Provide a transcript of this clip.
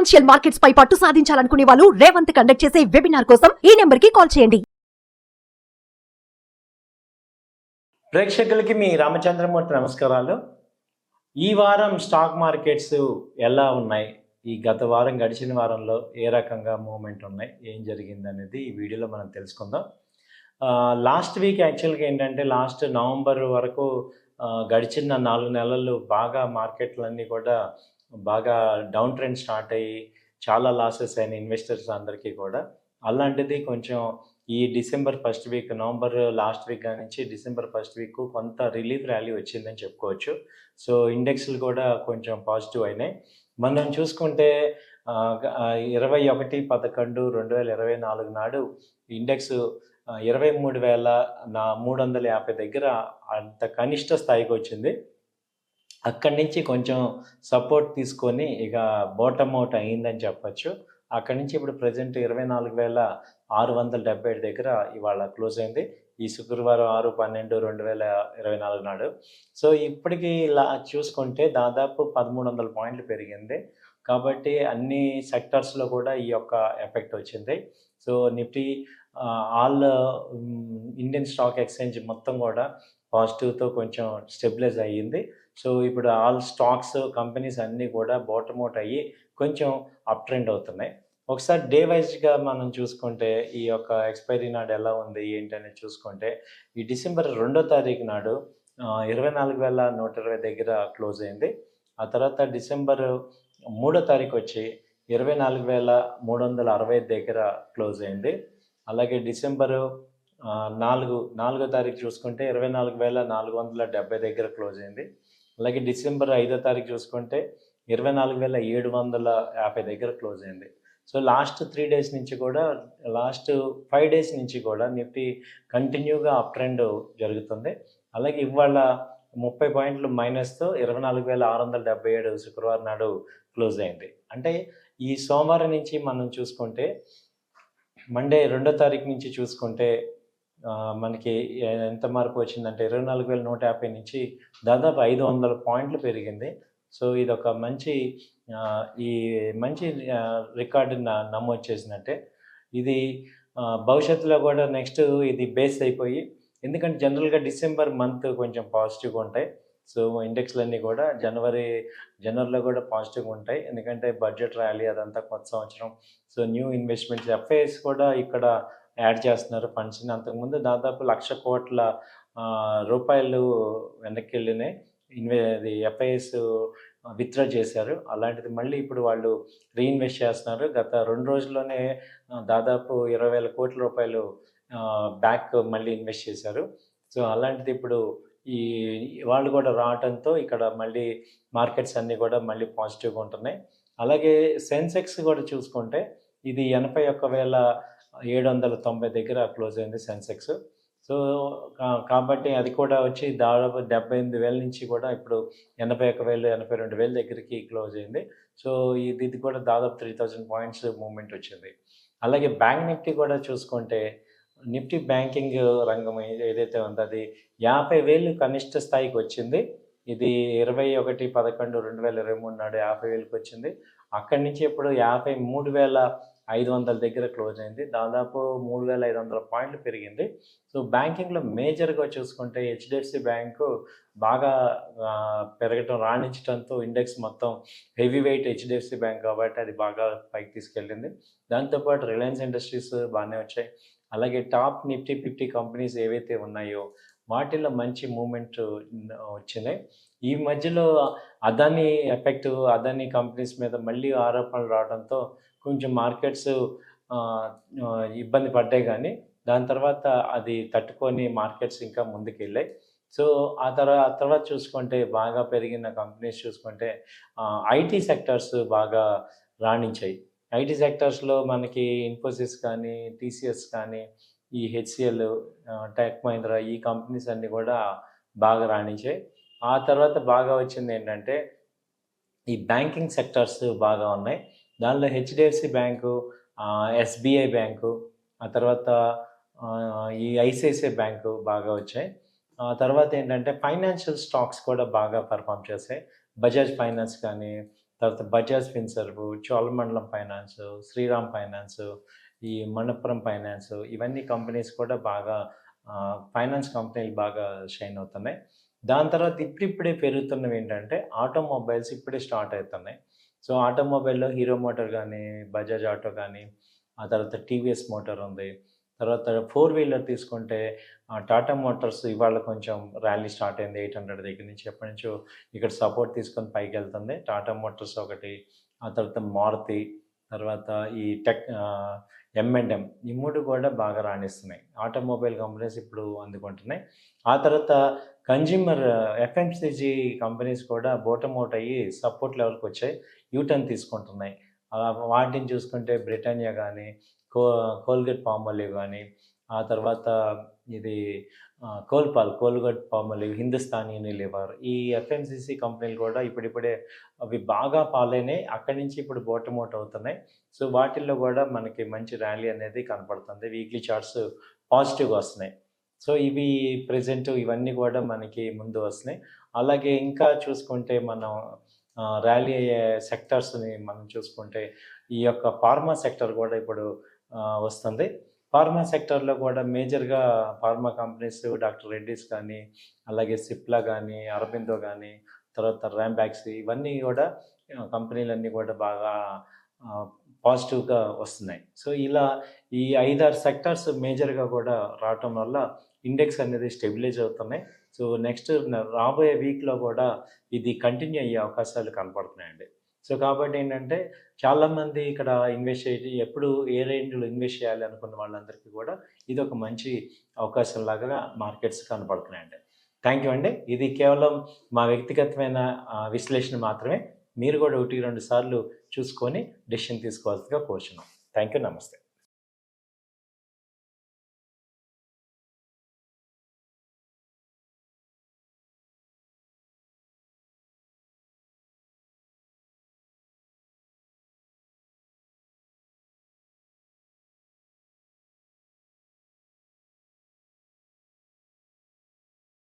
Financial markets పై పట్టు సాధించాలనుకునే వాళ్ళు Revanth conduct చేసే వెబినార్ కోసం ఈ నెంబర్ కి కాల్ చేయండి. ప్రేక్షకులకి మీ రామచంద్రమూర్తి నమస్కారాలు. ఈ వారం స్టాక్ మార్కెట్స్ ఎలా ఉన్నాయి, ఈ గత వారం గడిచిన వారంలో ఏ రకంగా మూవ్మెంట్ ఉన్నాయి, ఏం జరిగింది అనేది ఈ వీడియోలో మనం తెలుసుకుందాం. లాస్ట్ వీక్ యాక్చువల్గా ఏంటంటే లాస్ట్ నవంబర్ వరకు గడిచిన 4 నెలలు బాగా మార్కెట్లన్నీ కూడా బాగా డౌన్ ట్రెండ్ స్టార్ట్ అయ్యి చాలా లాసెస్ అయిన ఇన్వెస్టర్స్ అందరికీ కూడా. అలాంటిది కొంచెం ఈ December first week, November last week నుంచి డిసెంబర్ ఫస్ట్ వీక్ కొంత రిలీఫ్ ర్యాలీ వచ్చిందని చెప్పుకోవచ్చు. సో ఇండెక్స్లు కూడా కొంచెం పాజిటివ్ అయినాయి. మనం చూసుకుంటే 21/11/2024 నాడు ఇండెక్స్ 23,350 దగ్గర అంత కనిష్ట స్థాయికి వచ్చింది. అక్కడి నుంచి కొంచెం సపోర్ట్ తీసుకొని ఇక బాటమ్ అవుట్ అయ్యిందని చెప్పచ్చు. అక్కడి నుంచి ఇప్పుడు ప్రజెంట్ 24,677 దగ్గర ఇవాళ క్లోజ్ అయింది. ఈ శుక్రవారం 6/12/2024 నాడు. సో ఇప్పటికీ ఇలా చూసుకుంటే దాదాపు 1,300 పాయింట్లు పెరిగింది. కాబట్టి అన్ని సెక్టర్స్లో కూడా ఈ యొక్క ఎఫెక్ట్ వచ్చింది. So Nifty all Indian stock exchange మొత్తం కూడా పాజిటివ్తో కొంచెం స్టెబిలైజ్ అయ్యింది. సో ఇప్పుడు ఆల్ స్టాక్స్ కంపెనీస్ అన్నీ కూడా బాటమ్ అవుట్ అయ్యి కొంచెం అప్ ట్రెండ్ అవుతున్నాయి. ఒకసారి డే వైజ్గా మనం చూసుకుంటే ఈ యొక్క ఎక్స్పైరీ నాడు ఎలా ఉంది ఏంటనేది చూసుకుంటే ఈ డిసెంబర్ 2వ తారీఖు నాడు 24,120 దగ్గర క్లోజ్ అయింది. ఆ తర్వాత డిసెంబర్ 3వ తారీఖు వచ్చి 24,365 దగ్గర క్లోజ్ అయింది. అలాగే డిసెంబరు 4వ తారీఖు చూసుకుంటే 24,470 దగ్గర క్లోజ్ అయింది. అలాగే డిసెంబర్ 5వ తారీఖు చూసుకుంటే 24,750 దగ్గర క్లోజ్ అయింది. సో లాస్ట్ 3 డేస్ నుంచి కూడా, లాస్ట్ 5 డేస్ నుంచి కూడా నిఫ్టీ కంటిన్యూగా అప్ ట్రెండ్ జరుగుతుంది. అలాగే ఇవాళ 30 పాయింట్లు మైనస్తో 24,677 శుక్రవారం నాడు క్లోజ్ అయింది. అంటే ఈ సోమవారం నుంచి మనం చూసుకుంటే మండే 2వ తారీఖు నుంచి చూసుకుంటే మనకి ఎంత మార్పు వచ్చిందంటే 24,150 నుంచి దాదాపు 500 పాయింట్లు పెరిగింది. సో ఇది ఒక మంచి రికార్డు నమోదు చేసినట్టే. ఇది భవిష్యత్తులో కూడా నెక్స్ట్ ఇది బేస్ అయిపోయి, ఎందుకంటే జనరల్గా డిసెంబర్ మంత్ కొంచెం పాజిటివ్గా ఉంటాయి. సో ఇండెక్స్లన్నీ కూడా జనవరిలో కూడా పాజిటివ్గా ఉంటాయి, ఎందుకంటే బడ్జెట్ ర్యాలీ అదంతా కొత్త సంవత్సరం. సో న్యూ ఇన్వెస్ట్మెంట్స్ ఎఫ్ఐఎస్ కూడా ఇక్కడ యాడ్ చేస్తున్నారు ఫండ్స్ని. అంతకుముందు దాదాపు 1,00,000 కోట్ల రూపాయలు వెనక్కి వెళ్ళినాయి. ఎఫ్ఐఎస్ విత్డ్రా చేశారు. అలాంటిది మళ్ళీ ఇప్పుడు వాళ్ళు రీఇన్వెస్ట్ చేస్తున్నారు. గత 2 రోజుల్లోనే దాదాపు 20,000 కోట్ల రూపాయలు బ్యాక్ మళ్ళీ ఇన్వెస్ట్ చేశారు. సో అలాంటిది ఇప్పుడు ఈ వాళ్ళు కూడా రావడంతో ఇక్కడ మళ్ళీ మార్కెట్స్ అన్నీ కూడా మళ్ళీ పాజిటివ్గా ఉంటున్నాయి. అలాగే సెన్సెక్స్ కూడా చూసుకుంటే ఇది 81,790 దగ్గర క్లోజ్ అయింది సెన్సెక్స్. సో కాబట్టి అది కూడా వచ్చి దాదాపు 78,000 నుంచి కూడా ఇప్పుడు 81,000, 82,000 దగ్గరికి క్లోజ్ అయింది. సో ఇది కూడా దాదాపు 3,000 పాయింట్స్ మూవ్మెంట్ వచ్చింది. అలాగే బ్యాంక్ నిఫ్టీ కూడా చూసుకుంటే నిఫ్టీ బ్యాంకింగ్ రంగం ఏదైతే ఉందో అది 50,000 కనిష్ట స్థాయికి వచ్చింది. ఇది 21/11/2023 నాడు 50,000కి వచ్చింది. అక్కడి నుంచి ఇప్పుడు 53,500 దగ్గర క్లోజ్ అయింది. దాదాపు 3,500 పాయింట్లు పెరిగింది. సో బ్యాంకింగ్లో మేజర్గా చూసుకుంటే హెచ్డిఎఫ్సి బ్యాంకు బాగా పెరగటం, రాణించడంతో ఇండెక్స్ మొత్తం హెవీ వెయిట్ హెచ్డిఎఫ్సి బ్యాంక్ కాబట్టి అది బాగా పైకి తీసుకెళ్ళింది. దాంతోపాటు రిలయన్స్ ఇండస్ట్రీస్ బాగానే వచ్చాయి. అలాగే టాప్ నిఫ్టీ 50 కంపెనీస్ ఏవైతే ఉన్నాయో వాటిల్లో మంచి మూమెంట్ వచ్చినాయి. ఈ మధ్యలో అదానీ ఎఫెక్ట్, అదానీ కంపెనీస్ మీద మళ్ళీ ఆరోపణలు రావడంతో కొంచెం మార్కెట్స్ ఇబ్బంది పడ్డాయి, కానీ దాని తర్వాత అది తట్టుకొని మార్కెట్స్ ఇంకా ముందుకు వెళ్ళాయి. సో ఆ తర్వాత చూసుకుంటే బాగా పెరిగిన కంపెనీస్ చూసుకుంటే ఐటీ సెక్టర్స్ బాగా రాణించాయి. ఐటీ సెక్టర్స్లో మనకి ఇన్ఫోసిస్ కానీ, టీసీఎస్ కానీ, ఈ హెచ్సిఎల్, టెక్ మహీంద్రా ఈ కంపెనీస్ అన్నీ కూడా బాగా రాణించాయి. ఆ తర్వాత బాగా వచ్చింది ఏంటంటే ఈ బ్యాంకింగ్ సెక్టర్స్ బాగా ఉన్నాయి. దానిలో హెచ్డిఎఫ్సి బ్యాంకు, ఎస్బీఐ బ్యాంకు, ఆ తర్వాత ఈ ఐసిఐసిఐ బ్యాంకు బాగా వచ్చాయి. ఆ తర్వాత ఏంటంటే ఫైనాన్షియల్ స్టాక్స్ కూడా బాగా పర్ఫామ్ చేశాయి. బజాజ్ ఫైనాన్స్ కానీ, తర్వాత బజాజ్ ఫిన్సర్వ్, చోళమండలం ఫైనాన్స్, శ్రీరామ్ ఫైనాన్స్, ఈ మనప్పురం ఫైనాన్స్, ఇవన్నీ కంపెనీస్ కూడా బాగా ఫైనాన్స్ కంపెనీలు బాగా షైన్ అవుతున్నాయి. దాని తర్వాత ఇప్పుడిప్పుడే పెరుగుతున్నవి ఏంటంటే ఆటోమొబైల్స్ ఇప్పుడే స్టార్ట్ అవుతున్నాయి. సో ఆటోమొబైల్‌లో హీరో మోటార్ గానీ, బజాజ్ ఆటో గానీ, ఆ తర్వాత టీవీఎస్ మోటార్ ఉంది. తర్వాత ఫోర్ వీలర్ తీసుకుంటే టాటా మోటార్స్ ఇవాళ కొంచెం ర్యాలీ స్టార్ట్ అయింది 800 దగ్గర నుంచి. ఎప్పటినుంచో ఇక్కడ సపోర్ట్ తీసుకొని పైకెళ్తుంది. టాటా మోటార్స్ ఒకటి, ఆ తర్వాత మారుతి, తర్వాత ఈ M&M ఈ 3 కూడా బాగా రాణిస్తున్నాయి. ఆటోమొబైల్ కంపెనీస్ ఇప్పుడు అందుకుంటున్నాయి. ఆ తర్వాత కన్జ్యూమర్ ఎఫ్ఎంసీజీ కంపెనీస్ కూడా బాటమ్ అవుట్ అయ్యి సపోర్ట్ లెవెల్‌కి వచ్చాయి. యూటర్న్ తీసుకుంటున్నాయి. వాటిని చూసుకుంటే బ్రిటానియా గానీ, కోల్గేట్ పాల్మోలివ్ గానీ, ఆ తర్వాత ఇది కోల్గేట్ పాల్మోలివ్, హిందుస్థాన్ యూనిలివర్, ఈ ఎఫ్ఎంసీసీ కంపెనీలు కూడా ఇప్పుడిప్పుడే అవి బాగా పాలైనాయి. అక్కడి నుంచి ఇప్పుడు బాటమ్ అవుట్ అవుతున్నాయి. సో వాటిల్లో కూడా మనకి మంచి ర్యాలీ అనేది కనపడుతుంది. వీక్లీ చార్ట్స్ పాజిటివ్‌గా వస్తున్నాయి. సో ఇవి ప్రెజెంట్ ఇవన్నీ కూడా మనకి ముందు వస్తున్నాయి. అలాగే ఇంకా చూసుకుంటే మనం ర్యాలీ అయ్యే సెక్టార్స్‌ని మనం చూసుకుంటే ఈ యొక్క ఫార్మా సెక్టర్ కూడా ఇప్పుడు వస్తుంది. ఫార్మా సెక్టర్‌లో కూడా మేజర్‌గా ఫార్మా కంపెనీస్ డాక్టర్ రెడ్డీస్ కానీ, అలాగే సిప్లా కానీ, అరబిందో కానీ, తర్వాత ర్యాంబాక్స్, ఇవన్నీ కూడా కంపెనీలన్నీ కూడా బాగా పాజిటివ్‌గా వస్తున్నాయి. సో ఇలా ఈ 5, 6 సెక్టార్స్ మేజర్‌గా కూడా రావటం వల్ల ఇండెక్స్ అనేది స్టెబిలైజ్ అవుతున్నాయి. సో నెక్స్ట్ రాబోయే వీక్‌లో కూడా ఇది కంటిన్యూ అయ్యే అవకాశాలు కనపడుతున్నాయండి. సో కాబట్టి ఏంటంటే చాలామంది ఇక్కడ ఇన్వెస్ట్ చేసి ఎప్పుడు ఏ రేంజ్‌లో ఇన్వెస్ట్ చేయాలి అనుకున్న వాళ్ళందరికీ కూడా ఇది ఒక మంచి అవకాశంలాగా మార్కెట్స్ కనపడుతున్నాయండి. థ్యాంక్ యూ అండి. ఇది కేవలం మా వ్యక్తిగతమైన విశ్లేషణ మాత్రమే. మీరు కూడా 1, 2 సార్లు చూసుకొని డెసిషన్ తీసుకోవాల్సిందిగా కోరుచున్నాం. Thank you. నమస్తే.